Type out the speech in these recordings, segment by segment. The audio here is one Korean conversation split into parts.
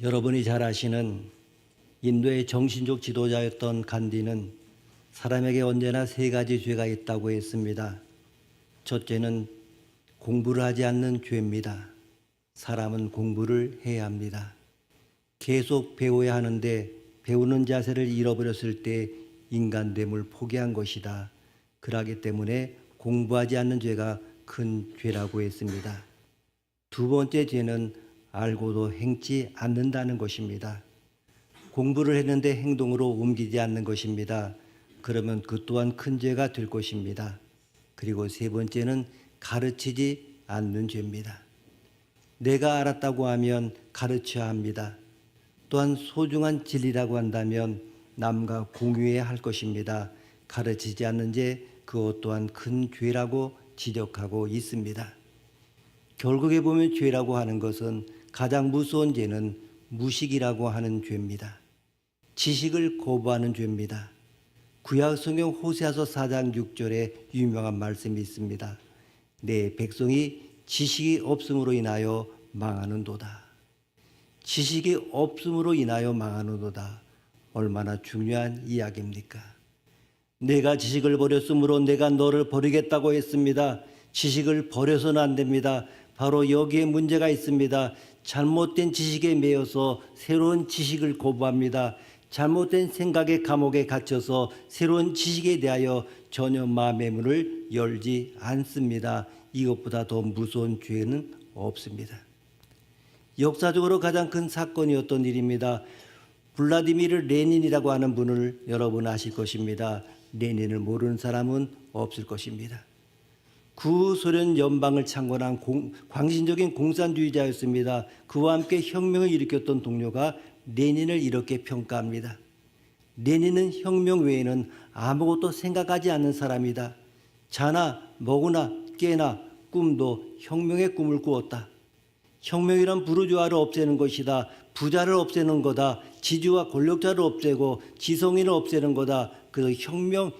여러분이 잘 아시는 인도의 정신적 지도자였던 간디는 사람에게 언제나 세 가지 죄가 있다고 했습니다. 첫째는 공부를 하지 않는 죄입니다. 사람은 공부를 해야 합니다. 계속 배워야 하는데 배우는 자세를 잃어버렸을 때 인간됨을 포기한 것이다. 그러기 때문에 공부하지 않는 죄가 큰 죄라고 했습니다. 두 번째 죄는 알고도 행치 않는다는 것입니다. 공부를 했는데 행동으로 옮기지 않는 것입니다. 그러면 그 또한 큰 죄가 될 것입니다. 그리고 세 번째는 가르치지 않는 죄입니다. 내가 알았다고 하면 가르쳐야 합니다. 또한 소중한 진리라고 한다면 남과 공유해야 할 것입니다. 가르치지 않는 죄, 그것 또한 큰 죄라고 지적하고 있습니다. 결국에 보면 죄라고 하는 것은 가장 무서운 죄는 무식이라고 하는 죄입니다. 지식을 거부하는 죄입니다. 구약 성경 호세아서 4장 6절에 유명한 말씀이 있습니다. 내 백성이 지식이 없음으로 인하여 망하는도다. 지식이 없음으로 인하여 망하는도다. 얼마나 중요한 이야기입니까? 내가 지식을 버렸으므로 내가 너를 버리겠다고 했습니다. 지식을 버려서는 안 됩니다. 바로 여기에 문제가 있습니다. 잘못된 지식에 매여서 새로운 지식을 거부합니다. 잘못된 생각의 감옥에 갇혀서 새로운 지식에 대하여 전혀 마음의 문을 열지 않습니다. 이것보다 더 무서운 죄는 없습니다. 역사적으로 가장 큰 사건이었던 일입니다. 블라디미르 레닌이라고 하는 분을 여러분 아실 것입니다. 레닌을 모르는 사람은 없을 것입니다. 구소련 연방을 창건한 광신적인 공산주의자였습니다. 그와 함께 혁명을 일으켰던 동료가 레닌을 이렇게 평가합니다. 레닌은 혁명 외에는 아무것도 생각하지 않는 사람이다. 자나 먹으나 깨나 꿈도 혁명의 꿈을 꾸었다. 혁명이란 부르주아를 없애는 것이다. 부자를 없애는 거다. 지주와 권력자를 없애고 지성인을 없애는 거다. 그래서 혁명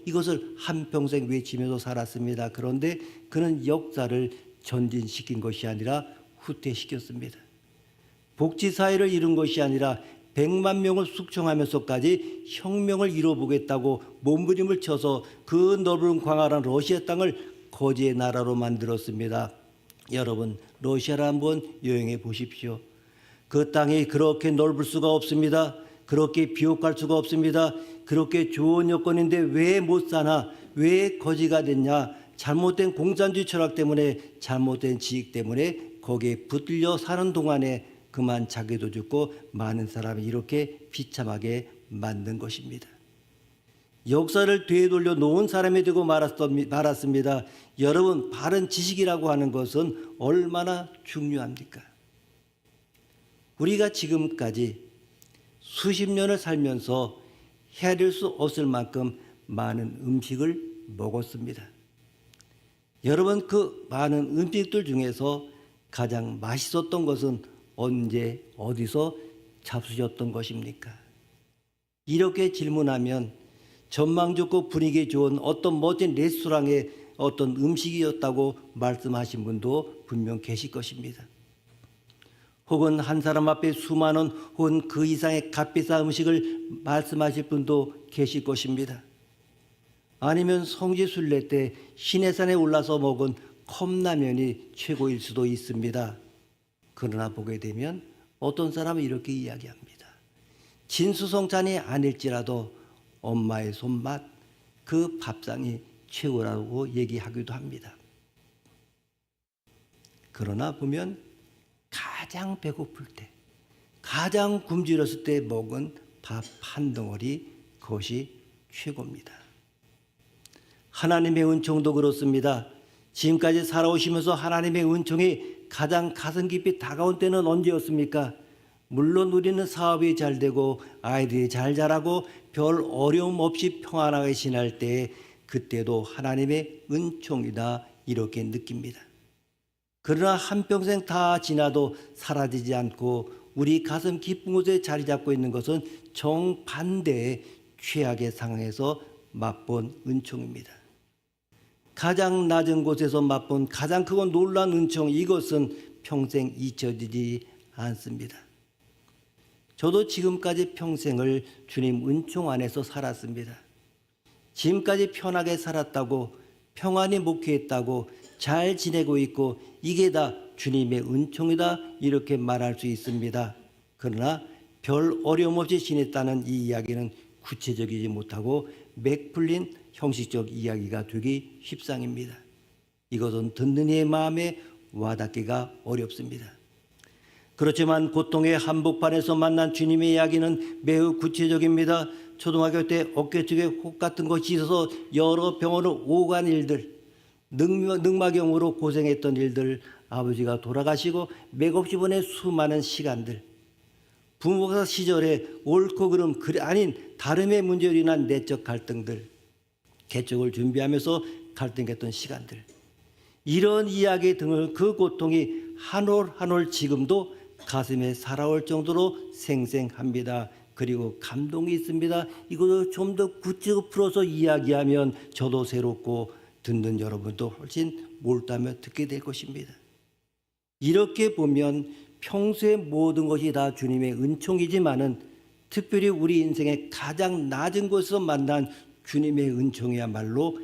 이것을 한평생 외치면서 살았습니다. 그런데 그는 역사를 전진시킨 것이 아니라 후퇴시켰습니다. 복지사회를 이룬 것이 아니라 100만 명을 숙청하면서까지 혁명을 이뤄보겠다고 몸부림을 쳐서 그 넓은 광활한 러시아 땅을 거지의 나라로 만들었습니다. 여러분, 러시아를 한번 여행해 보십시오. 그 땅이 그렇게 넓을 수가 없습니다. 그렇게 비옥할 수가 없습니다. 그렇게 좋은 여건인데 왜 못 사나? 왜 거지가 됐냐? 잘못된 공산주의 철학 때문에, 잘못된 지식 때문에 거기에 붙들려 사는 동안에 그만 자기도 죽고 많은 사람이 이렇게 비참하게 만든 것입니다. 역사를 되돌려 놓은 사람이 되고 말았습니다. 여러분, 바른 지식이라고 하는 것은 얼마나 중요합니까? 우리가 지금까지 수십 년을 살면서 헤아릴 수 없을 만큼 많은 음식을 먹었습니다. 여러분, 그 많은 음식들 중에서 가장 맛있었던 것은 언제 어디서 잡수셨던 것입니까? 이렇게 질문하면 전망 좋고 분위기 좋은 어떤 멋진 레스토랑의 어떤 음식이었다고 말씀하신 분도 분명 계실 것입니다. 혹은 한 사람 앞에 수많은 혹은 그 이상의 값비싼 음식을 말씀하실 분도 계실 것입니다. 아니면 성지순례 때 시내산에 올라서 먹은 컵라면이 최고일 수도 있습니다. 그러나 보게 되면 어떤 사람은 이렇게 이야기합니다. 진수성찬이 아닐지라도 엄마의 손맛, 그 밥상이 최고라고 얘기하기도 합니다. 그러나 보면 가장 배고플 때, 가장 굶주렸을 때 먹은 밥 한 덩어리, 그것이 최고입니다. 하나님의 은총도 그렇습니다. 지금까지 살아오시면서 하나님의 은총이 가장 가슴 깊이 다가온 때는 언제였습니까? 물론 우리는 사업이 잘 되고 아이들이 잘 자라고 별 어려움 없이 평안하게 지낼 때, 그때도 하나님의 은총이다 이렇게 느낍니다. 그러나 한평생 다 지나도 사라지지 않고 우리 가슴 깊은 곳에 자리 잡고 있는 것은 정반대의 최악의 상황에서 맛본 은총입니다. 가장 낮은 곳에서 맛본 가장 크고 놀라운 은총, 이것은 평생 잊혀지지 않습니다. 저도 지금까지 평생을 주님 은총 안에서 살았습니다. 지금까지 편하게 살았다고, 평안히 목회했다고, 잘 지내고 있고 이게 다 주님의 은총이다 이렇게 말할 수 있습니다. 그러나 별 어려움 없이 지냈다는 이 이야기는 구체적이지 못하고 맥 풀린 형식적 이야기가 되기 십상입니다. 이것은 듣는 이의 마음에 와닿기가 어렵습니다. 그렇지만 고통의 한복판에서 만난 주님의 이야기는 매우 구체적입니다. 초등학교 때 어깨 쪽에 혹 같은 것이 있어서 여러 병원을 오고 간 일들, 늑막염으로 고생했던 일들, 아버지가 돌아가시고 맥없이 보낸 수많은 시간들, 부모가 시절에 옳고 그름 아닌 다름의 문제로 인한 내적 갈등들, 개척을 준비하면서 갈등했던 시간들, 이런 이야기 등을 그 고통이 한 올 한 올 지금도 가슴에 살아올 정도로 생생합니다. 그리고 감동이 있습니다. 이것을 좀 더 구체적으로 풀어서 이야기하면 저도 새롭고 듣는 여러분도 훨씬 몰두하며 듣게 될 것입니다. 이렇게 보면 평소의 모든 것이 다 주님의 은총이지만은 특별히 우리 인생의 가장 낮은 곳에서 만난 주님의 은총이야말로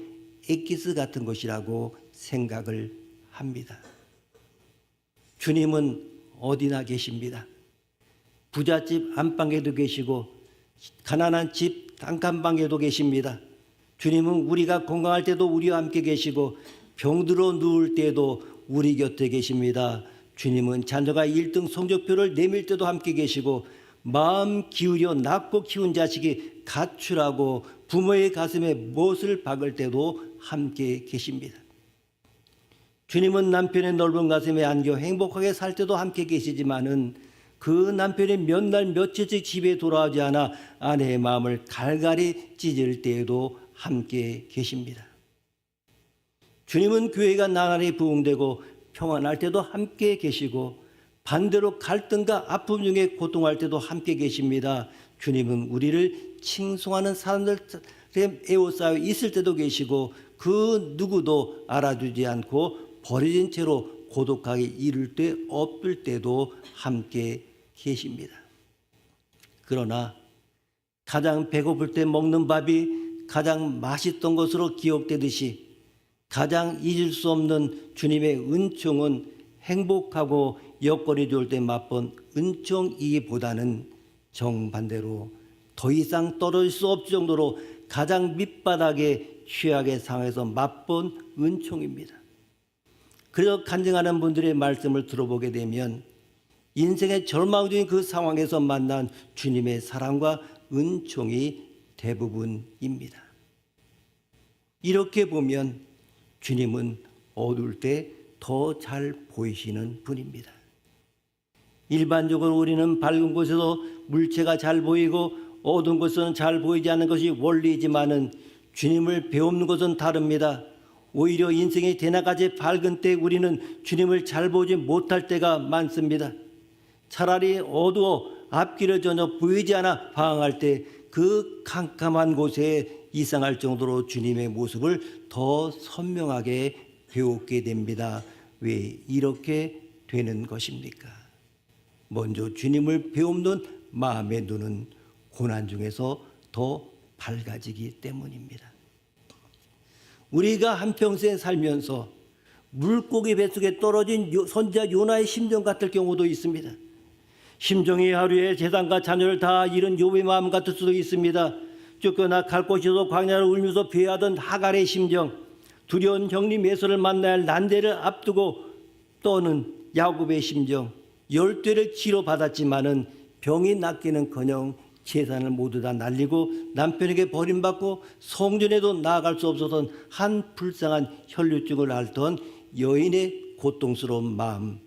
엑기스 같은 것이라고 생각을 합니다. 주님은 어디나 계십니다. 부잣집 안방에도 계시고 가난한 집 단칸방에도 계십니다. 주님은 우리가 건강할 때도 우리와 함께 계시고 병들어 누울 때도 우리 곁에 계십니다. 주님은 자녀가 1등 성적표를 내밀 때도 함께 계시고 마음 기울여 낳고 키운 자식이 가출하고 부모의 가슴에 못을 박을 때도 함께 계십니다. 주님은 남편의 넓은 가슴에 안겨 행복하게 살 때도 함께 계시지만은 그 남편이 몇 날 며칠씩 집에 돌아오지 않아 아내의 마음을 갈갈이 찢을 때에도 함께 계십니다. 주님은 교회가 나날이 부흥되고 평안할 때도 함께 계시고 반대로 갈등과 아픔 중에 고통할 때도 함께 계십니다. 주님은 우리를 칭송하는 사람들에 에워싸여 있을 때도 계시고 그 누구도 알아주지 않고 버려진 채로 고독하게 이를 때 없을 때도 함께 계십니다. 그러나 가장 배고플 때 먹는 밥이 가장 맛있던 것으로 기억되듯이 가장 잊을 수 없는 주님의 은총은 행복하고 여건이 좋을 때 맛본 은총이기보다는 정반대로 더 이상 떨어질 수 없을 정도로 가장 밑바닥의 취약의 상황에서 맛본 은총입니다. 그래서 간증하는 분들의 말씀을 들어보게 되면 인생의 절망 중인 그 상황에서 만난 주님의 사랑과 은총이 대부분입니다. 이렇게 보면 주님은 어두울 때 더 잘 보이시는 분입니다. 일반적으로 우리는 밝은 곳에서 물체가 잘 보이고 어두운 곳에서는 잘 보이지 않는 것이 원리이지만은 주님을 배우는 것은 다릅니다. 오히려 인생이 대낮같이 밝은 때 우리는 주님을 잘 보지 못할 때가 많습니다. 차라리 어두워 앞길을 전혀 보이지 않아 방황할 때 그 캄캄한 곳에 이상할 정도로 주님의 모습을 더 선명하게 배우게 됩니다. 왜 이렇게 되는 것입니까? 먼저 주님을 배우는 마음의 눈은 고난 중에서 더 밝아지기 때문입니다. 우리가 한평생 살면서 물고기 뱃속에 떨어진 선지자 요나의 심정 같을 경우도 있습니다. 심정이 하루에 재산과 자녀를 다 잃은 욥의 마음 같을 수도 있습니다. 쫓겨나 갈 곳에서 광야를 울면서 배회하던 하갈의 심정, 두려운 형님 에서를 만나야 할 난대를 앞두고 떠는 야곱의 심정, 10대를 치료받았지만은 병이 낫기는커녕 재산을 모두 다 날리고 남편에게 버림받고 성전에도 나아갈 수 없었던 한 불쌍한 혈류증을 앓던 여인의 고통스러운 마음,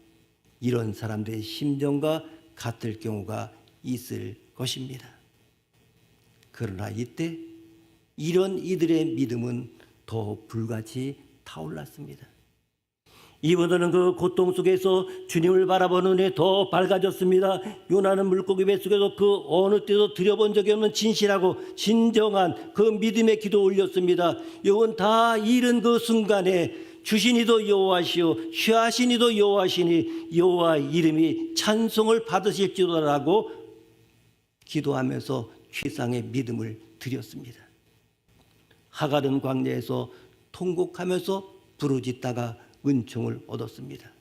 이런 사람들의 심정과 같을 경우가 있을 것입니다. 그러나 이때 이런 이들의 믿음은 더 불같이 타올랐습니다. 이분들은 그 고통 속에서 주님을 바라보는 눈이 더 밝아졌습니다. 요나는 물고기 뱃속에서 그 어느 때도 드려본 적이 없는 진실하고 진정한 그 믿음의 기도 올렸습니다. 요건 다 잃은 그 순간에 주시니도 여호와시요 취하시니도 여호와시니 여호와 이름이 찬송을 받으실지로라고 기도하면서 최상의 믿음을 드렸습니다. 하갈은 광야에서 통곡하면서 부르짖다가 은총을 얻었습니다.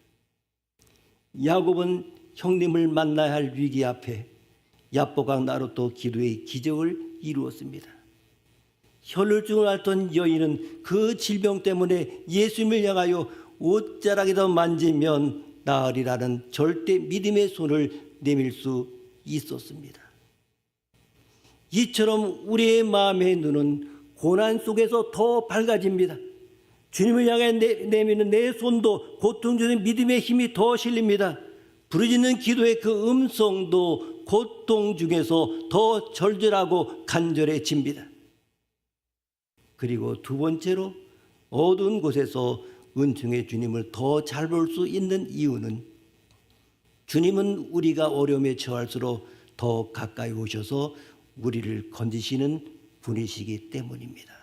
야곱은 형님을 만나야 할 위기 앞에 야보강 나루토 기도의 기적을 이루었습니다. 혈루증을 앓던 여인은 그 질병 때문에 예수님을 향하여 옷자락이라도 만지면 나으리라는 절대 믿음의 손을 내밀 수 있었습니다. 이처럼 우리의 마음의 눈은 고난 속에서 더 밝아집니다. 주님을 향해 내미는 내 손도 고통 주는 믿음의 힘이 더 실립니다. 부르짖는 기도의 그 음성도 고통 중에서 더 절절하고 간절해집니다. 그리고 두 번째로 어두운 곳에서 은총의 주님을 더 잘 볼 수 있는 이유는 주님은 우리가 어려움에 처할수록 더 가까이 오셔서 우리를 건지시는 분이시기 때문입니다.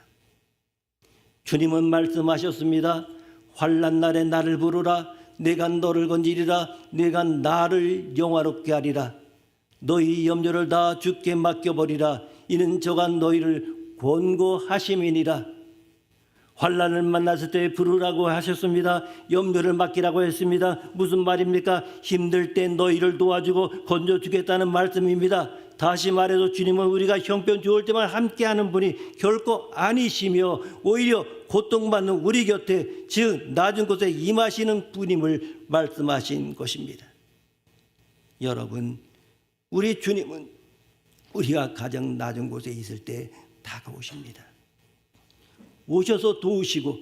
주님은 말씀하셨습니다. 환난 날에 나를 부르라. 내가 너를 건지리라. 내가 나를 영화롭게 하리라. 너희 염려를 다 주께 맡겨버리라. 이는 저가 너희를 권고하심이니라. 환난을 만났을 때 부르라고 하셨습니다. 염려를 맡기라고 했습니다. 무슨 말입니까? 힘들 때 너희를 도와주고 건져주겠다는 말씀입니다. 다시 말해서 주님은 우리가 형편 좋을 때만 함께하는 분이 결코 아니시며 오히려 고통받는 우리 곁에 즉 낮은 곳에 임하시는 분임을 말씀하신 것입니다. 여러분, 우리 주님은 우리가 가장 낮은 곳에 있을 때 다가오십니다. 오셔서 도우시고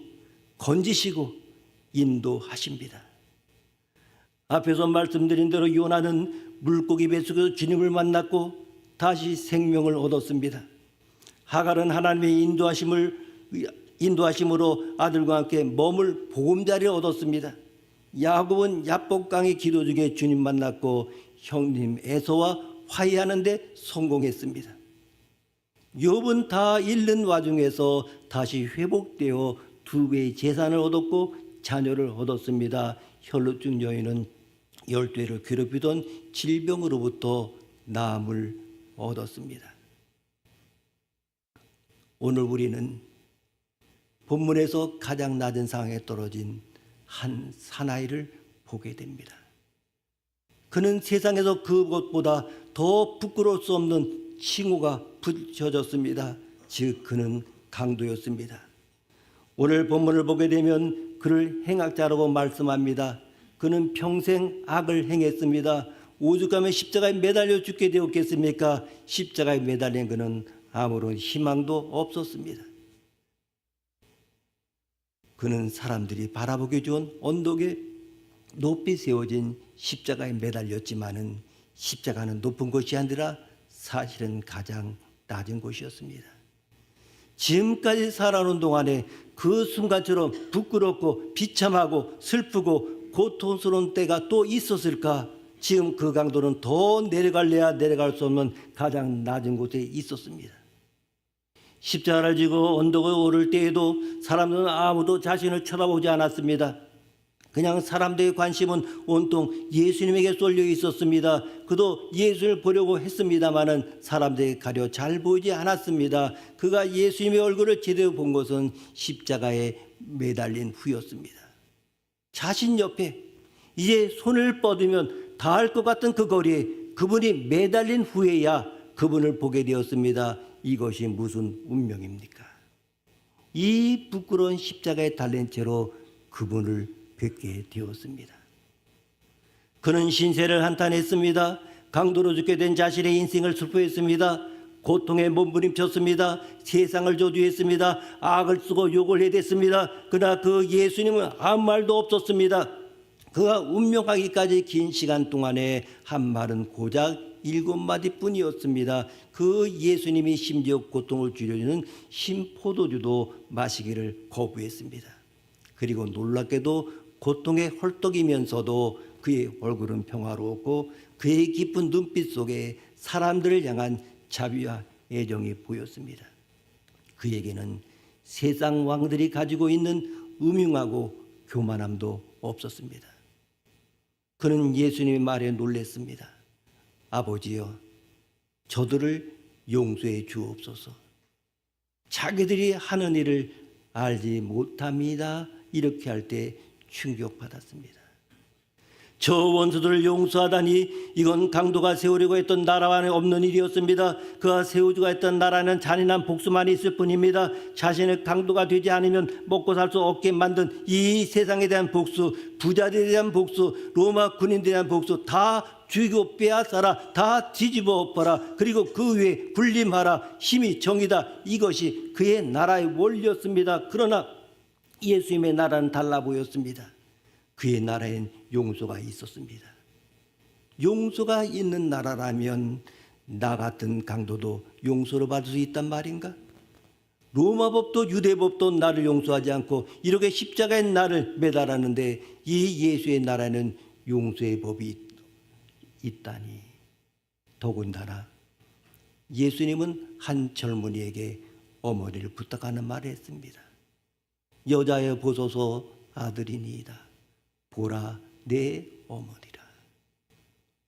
건지시고 인도하십니다. 앞에서 말씀드린 대로 요나는 물고기 뱃속에서 주님을 만났고 다시 생명을 얻었습니다. 하갈은 하나님의 인도하심으로 아들과 함께 머물 보금자리를 얻었습니다. 야곱은 야복강의 기도 중에 주님 만났고 형님 에서와 화해하는 데 성공했습니다. 욥은 다 잃는 와중에서 다시 회복되어 두 배의 재산을 얻었고 자녀를 얻었습니다. 혈루증 여인은 12회를 괴롭히던 질병으로부터 나음을 얻었습니다. 오늘 우리는 본문에서 가장 낮은 상황에 떨어진 한 사나이를 보게 됩니다. 그는 세상에서 그것보다 더 부끄러울 수 없는 칭호가 붙여졌습니다. 즉 그는 강도였습니다. 오늘 본문을 보게 되면 그를 행악자라고 말씀합니다. 그는 평생 악을 행했습니다. 오죽하면 십자가에 매달려 죽게 되었겠습니까? 십자가에 매달린 그는 아무런 희망도 없었습니다. 그는 사람들이 바라보기 좋은 언덕에 높이 세워진 십자가에 매달렸지만은 십자가는 높은 곳이 아니라 사실은 가장 낮은 곳이었습니다. 지금까지 살아오는 동안에 그 순간처럼 부끄럽고 비참하고 슬프고 고통스러운 때가 또 있었을까? 지금 그 강도는 더 내려갈래야 내려갈 수 없는 가장 낮은 곳에 있었습니다. 십자가를 지고 언덕에 오를 때에도 사람들은 아무도 자신을 쳐다보지 않았습니다. 그냥 사람들의 관심은 온통 예수님에게 쏠려 있었습니다. 그도 예수를 보려고 했습니다마는 사람들에게 가려 잘 보이지 않았습니다. 그가 예수님의 얼굴을 제대로 본 것은 십자가에 매달린 후였습니다. 자신 옆에 이제 손을 뻗으면 닿을 것 같은 그 거리에 그분이 매달린 후에야 그분을 보게 되었습니다. 이것이 무슨 운명입니까? 이 부끄러운 십자가에 달린 채로 그분을 뵙게 되었습니다. 그는 신세를 한탄했습니다. 강도로 죽게 된 자신의 인생을 슬퍼했습니다. 고통에 몸부림쳤습니다. 세상을 저주했습니다. 악을 쓰고 욕을 해댔습니다. 그러나 그 예수님은 아무 말도 없었습니다. 그가 운명하기까지 긴 시간 동안에 한 말은 고작 7마디뿐이었습니다. 그 예수님이 심지어 고통을 줄여주는 신포도주도 마시기를 거부했습니다. 그리고 놀랍게도 고통에 헐떡이면서도 그의 얼굴은 평화로웠고 그의 깊은 눈빛 속에 사람들을 향한 자비와 애정이 보였습니다. 그에게는 세상 왕들이 가지고 있는 음흉하고 교만함도 없었습니다. 그는 예수님의 말에 놀랐습니다. 아버지여, 저들을 용서해 주옵소서. 자기들이 하는 일을 알지 못합니다. 이렇게 할 때 충격받았습니다. 저 원수들을 용서하다니 이건 강도가 세우려고 했던 나라와는 없는 일이었습니다. 그가 세우려고 했던 나라는 잔인한 복수만 있을 뿐입니다. 자신의 강도가 되지 않으면 먹고 살 수 없게 만든 이 세상에 대한 복수, 부자들에 대한 복수, 로마 군인들에 대한 복수 다 죽이고 빼앗아라, 다 뒤집어 엎어라, 그리고 그 위에 군림하라, 힘이 정의다. 이것이 그의 나라의 원리였습니다. 그러나 예수님의 나라는 달라 보였습니다. 그의 나라엔 용서가 있었습니다. 용서가 있는 나라라면 나 같은 강도도 용서를 받을 수 있단 말인가? 로마법도 유대법도 나를 용서하지 않고 이렇게 십자가에 나를 매달았는데 이 예수의 나라는 용서의 법이 있다니. 더군다나 예수님은 한 젊은이에게 어머니를 부탁하는 말을 했습니다. 여자여 보소서 아들이니이다. 보라 내 어머니라.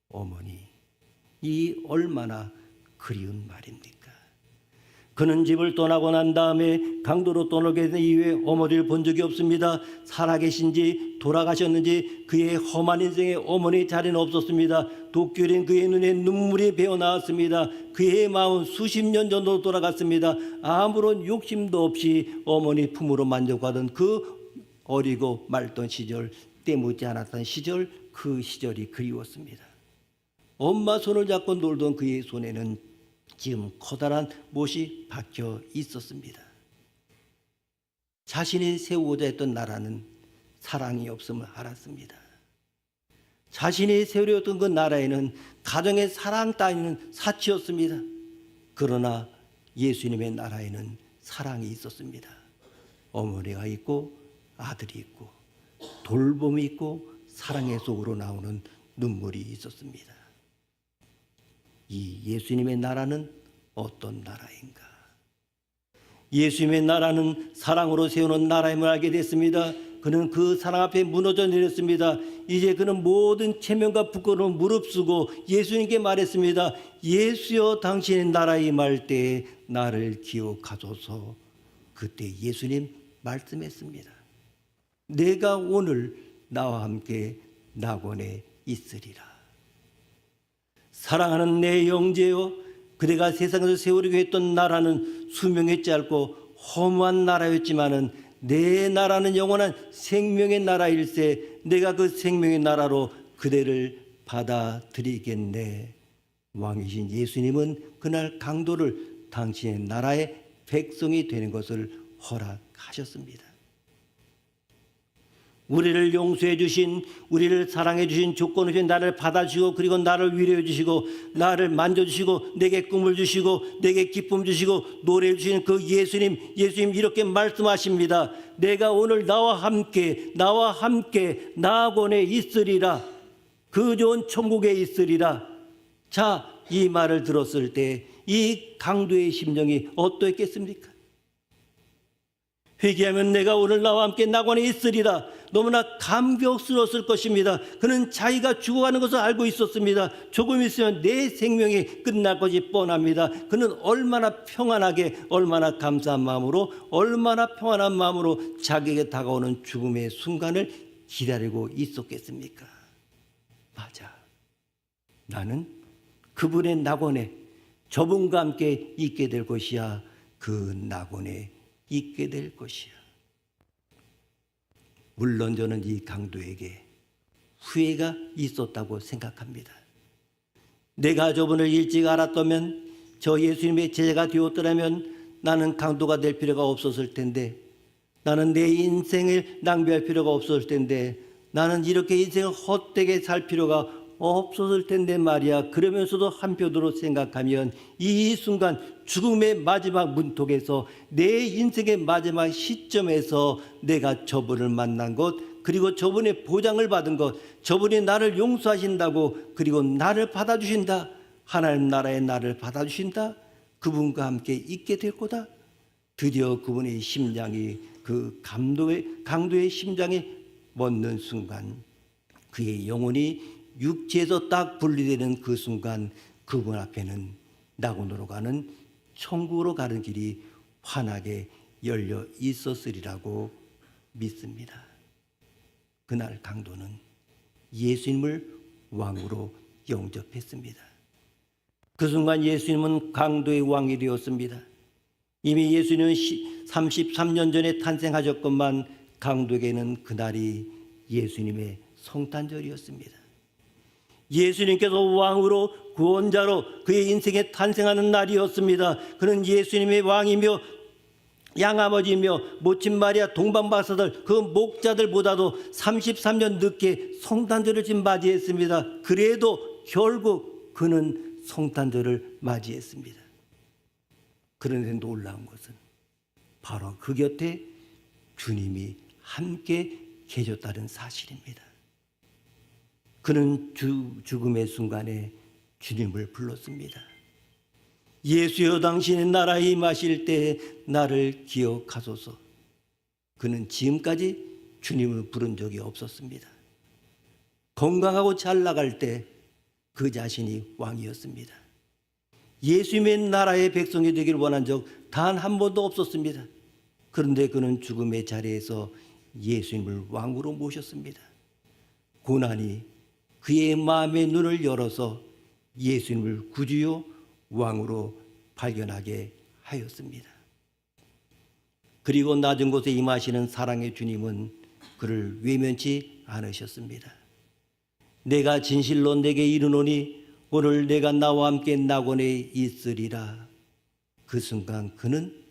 어머니, 이 얼마나 그리운 말입니까? 그는 집을 떠나고 난 다음에 강도로 떠나게 된 이후에 어머니를 본 적이 없습니다. 살아계신지 돌아가셨는지 그의 험한 인생에 어머니의 자리는 없었습니다. 도끼어린 그의 눈에 눈물이 배어나왔습니다. 그의 마음은 수십 년 전으로 돌아갔습니다. 아무런 욕심도 없이 어머니 품으로 만족하던 그 어리고 맑던 시절, 때묻지 않았던 시절, 그 시절이 그리웠습니다. 엄마 손을 잡고 놀던 그의 손에는 지금 커다란 못이 박혀 있었습니다. 자신이 세우고자 했던 나라는 사랑이 없음을 알았습니다. 자신이 세우려 했던 그 나라에는 가정의 사랑 따위는 사치였습니다. 그러나 예수님의 나라에는 사랑이 있었습니다. 어머니가 있고 아들이 있고 돌봄이 있고 사랑의 속으로 나오는 눈물이 있었습니다. 이 예수님의 나라는 어떤 나라인가? 예수님의 나라는 사랑으로 세우는 나라임을 알게 됐습니다. 그는 그 사랑 앞에 무너져 내렸습니다. 이제 그는 모든 체면과 부끄러움 무릅쓰고 예수님께 말했습니다. 예수여, 당신의 나라에 임할 때에 나를 기억하소서. 그때 예수님 말씀했습니다. 내가 오늘 나와 함께 낙원에 있으리라. 사랑하는 내 형제여, 그대가 세상에서 세우려고 했던 나라는 수명이 짧고 허무한 나라였지만은 내 나라는 영원한 생명의 나라일세. 내가 그 생명의 나라로 그대를 받아들이겠네. 왕이신 예수님은 그날 강도를 당신의 나라의 백성이 되는 것을 허락하셨습니다. 우리를 용서해 주신, 우리를 사랑해 주신, 조건 없이 나를 받아주시고 그리고 나를 위로해 주시고 나를 만져주시고 내게 꿈을 주시고 내게 기쁨 주시고 노래해 주시는 그 예수님 이렇게 말씀하십니다. 내가 오늘 나와 함께 낙원에 있으리라. 그 좋은 천국에 있으리라. 자, 이 말을 들었을 때 이 강도의 심정이 어떠했겠습니까? 회개하면 내가 오늘 나와 함께 낙원에 있으리라. 너무나 감격스러웠을 것입니다. 그는 자기가 죽어가는 것을 알고 있었습니다. 조금 있으면 내 생명이 끝날 것이 뻔합니다. 그는 얼마나 평안하게, 얼마나 감사한 마음으로, 얼마나 평안한 마음으로 자기에게 다가오는 죽음의 순간을 기다리고 있었겠습니까? 맞아. 나는 그분의 낙원에, 저분과 함께 있게 될 것이야. 그 낙원에 있게 될 것이야. 물론 저는 이 강도에게 후회가 있었다고 생각합니다. 내가 저분을 일찍 알았다면, 저 예수님의 제자가 되었더라면 나는 강도가 될 필요가 없었을 텐데, 나는 내 인생을 낭비할 필요가 없었을 텐데, 나는 이렇게 인생을 헛되게 살 필요가 없었을 텐데 말이야. 그러면서도 한편으로 생각하면 이 순간 죽음의 마지막 문턱에서, 내 인생의 마지막 시점에서 내가 저분을 만난 것, 그리고 저분의 보장을 받은 것, 저분이 나를 용서하신다고, 그리고 나를 받아주신다, 하나님 나라의 나를 받아주신다, 그분과 함께 있게 될 거다. 드디어 그분의 심장이, 그 강도의 심장이 멎는 순간, 그의 영혼이 육체에서 딱 분리되는 그 순간, 그분 앞에는 낙원으로 가는, 천국으로 가는 길이 환하게 열려 있었으리라고 믿습니다. 그날 강도는 예수님을 왕으로 영접했습니다. 그 순간 예수님은 강도의 왕이 되었습니다. 이미 예수님은 33년 전에 탄생하셨건만 강도에게는 그날이 예수님의 성탄절이었습니다. 예수님께서 왕으로, 구원자로 그의 인생에 탄생하는 날이었습니다. 그는 예수님의 왕이며 양아버지며 모친 마리아 동방박사들 그 목자들보다도 33년 늦게 성탄절을 지금 맞이했습니다. 그래도 결국 그는 성탄절을 맞이했습니다. 그런데 놀라운 것은 바로 그 곁에 주님이 함께 계셨다는 사실입니다. 그는 죽음의 순간에 주님을 불렀습니다. 예수여, 당신의 나라에 임하실 때 나를 기억하소서. 그는 지금까지 주님을 부른 적이 없었습니다. 건강하고 잘 나갈 때 그 자신이 왕이었습니다. 예수님의 나라의 백성이 되기를 원한 적 단 한 번도 없었습니다. 그런데 그는 죽음의 자리에서 예수님을 왕으로 모셨습니다. 고난이 그의 마음의 눈을 열어서 예수님을 구주요 왕으로 발견하게 하였습니다. 그리고 낮은 곳에 임하시는 사랑의 주님은 그를 외면치 않으셨습니다. 내가 진실로 내게 이르노니 오늘 내가 나와 함께 낙원에 있으리라. 그 순간 그는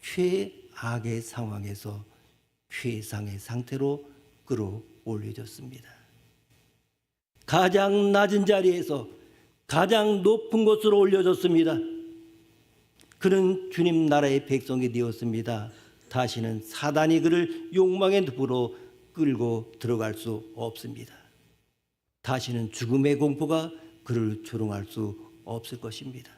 최악의 상황에서 최상의 상태로 끌어올려졌습니다. 가장 낮은 자리에서 가장 높은 곳으로 올려졌습니다. 그는 주님 나라의 백성이 되었습니다. 다시는 사단이 그를 욕망의 늪으로 끌고 들어갈 수 없습니다. 다시는 죽음의 공포가 그를 조롱할 수 없을 것입니다.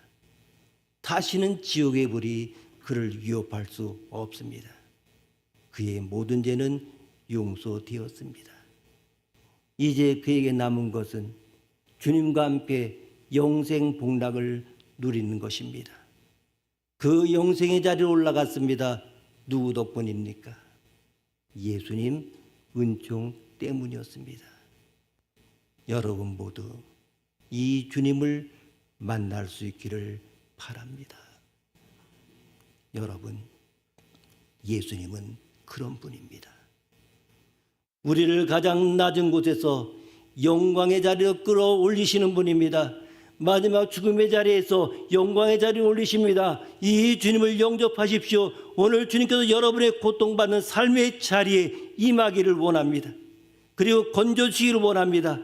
다시는 지옥의 불이 그를 위협할 수 없습니다. 그의 모든 죄는 용서되었습니다. 이제 그에게 남은 것은 주님과 함께 영생 복락을 누리는 것입니다. 그 영생의 자리에 올라갔습니다. 누구 덕분입니까? 예수님 은총 때문이었습니다. 여러분 모두 이 주님을 만날 수 있기를 바랍니다. 여러분, 예수님은 그런 분입니다. 우리를 가장 낮은 곳에서 영광의 자리로 끌어올리시는 분입니다. 마지막 죽음의 자리에서 영광의 자리에 올리십니다. 이 주님을 영접하십시오. 오늘 주님께서 여러분의 고통받는 삶의 자리에 임하기를 원합니다. 그리고 건져주시기를 원합니다.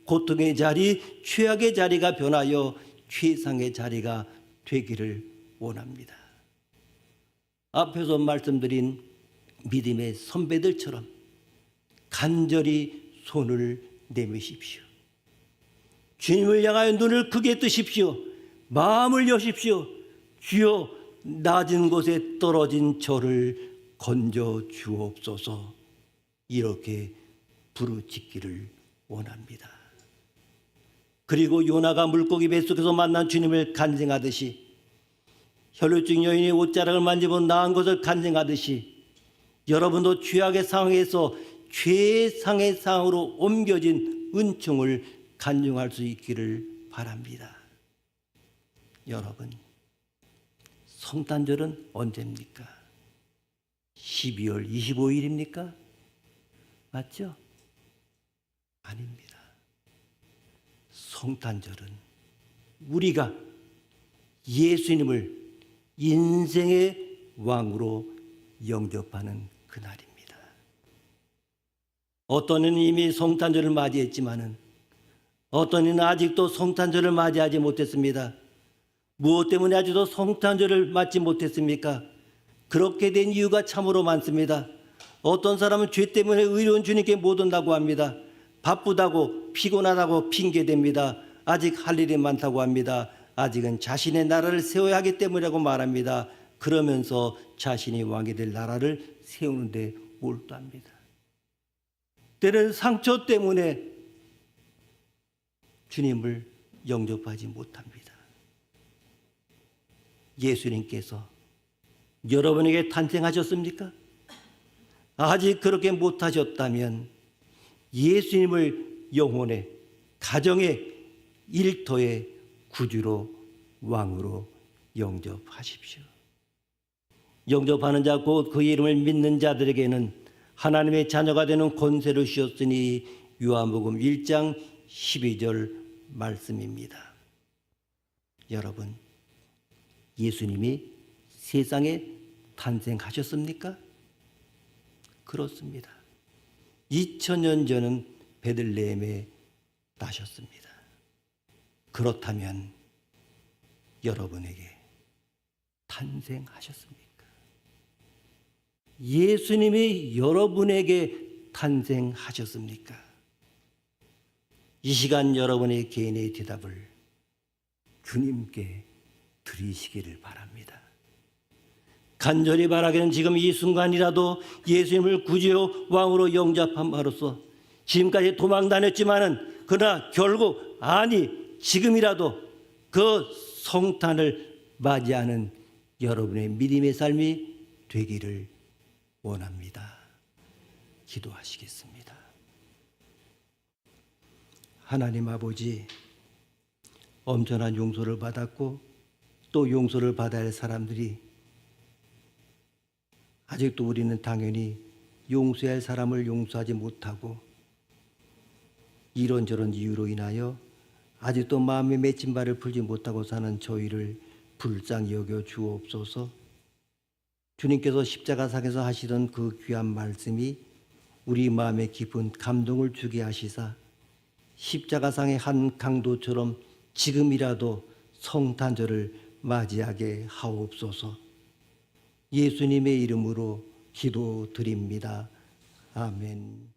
고통의 자리, 최악의 자리가 변하여 최상의 자리가 되기를 원합니다. 앞에서 말씀드린 믿음의 선배들처럼 간절히 손을 내미십시오. 주님을 향하여 눈을 크게 뜨십시오. 마음을 여십시오. 주여, 낮은 곳에 떨어진 저를 건져 주옵소서. 이렇게 부르짖기를 원합니다. 그리고 요나가 물고기 뱃속에서 만난 주님을 간증하듯이, 혈루증 여인의 옷자락을 만지면 나은 것을 간증하듯이, 여러분도 죄악의 상황에서 최상의 상황으로 옮겨진 은총을 간증할 수 있기를 바랍니다. 여러분, 성탄절은 언제입니까? 12월 25일입니까? 맞죠? 아닙니다. 성탄절은 우리가 예수님을 인생의 왕으로 영접하는 그날입니다. 어떤 이는 이미 성탄절을 맞이했지만은 어떤 이는 아직도 성탄절을 맞이하지 못했습니다. 무엇 때문에 아직도 성탄절을 맞지 못했습니까? 그렇게 된 이유가 참으로 많습니다. 어떤 사람은 죄 때문에 의로운 주님께 못 온다고 합니다. 바쁘다고, 피곤하다고 핑계댑니다. 아직 할 일이 많다고 합니다. 아직은 자신의 나라를 세워야 하기 때문이라고 말합니다. 그러면서 자신이 왕이 될 나라를 세우는데 몰두합니다. 때는 상처 때문에 주님을 영접하지 못합니다. 예수님께서 여러분에게 탄생하셨습니까? 아직 그렇게 못하셨다면 예수님을 영혼의 가정의 일터의 구주로 왕으로 영접하십시오. 영접하는 자 곧 그 이름을 믿는 자들에게는 하나님의 자녀가 되는 권세를 주셨으니 요한복음 1장 12절 말씀입니다. 여러분, 예수님이 세상에 탄생하셨습니까? 그렇습니다. 2000년 전은 베들레헴에 나셨습니다. 그렇다면 여러분에게 탄생하셨습니까? 예수님이 여러분에게 탄생하셨습니까? 이 시간 여러분의 개인의 대답을 주님께 드리시기를 바랍니다. 간절히 바라기는 지금 이 순간이라도 예수님을 구주요 왕으로 영접함으로써 지금까지 도망 다녔지만은 그러나 결국 지금이라도 그 성탄을 맞이하는 여러분의 믿음의 삶이 되기를 원합니다. 기도하시겠습니다. 하나님 아버지, 엄청난 용서를 받았고 또 용서를 받아야 할 사람들이 아직도 우리는 당연히 용서해야 할 사람을 용서하지 못하고 이런저런 이유로 인하여 아직도 마음의 맺힌 바를 풀지 못하고 사는 저희를 불쌍히 여겨 주옵소서. 주님께서 십자가상에서 하시던 그 귀한 말씀이 우리 마음에 깊은 감동을 주게 하시사 십자가상의 한 강도처럼 지금이라도 성탄절을 맞이하게 하옵소서. 예수님의 이름으로 기도드립니다. 아멘.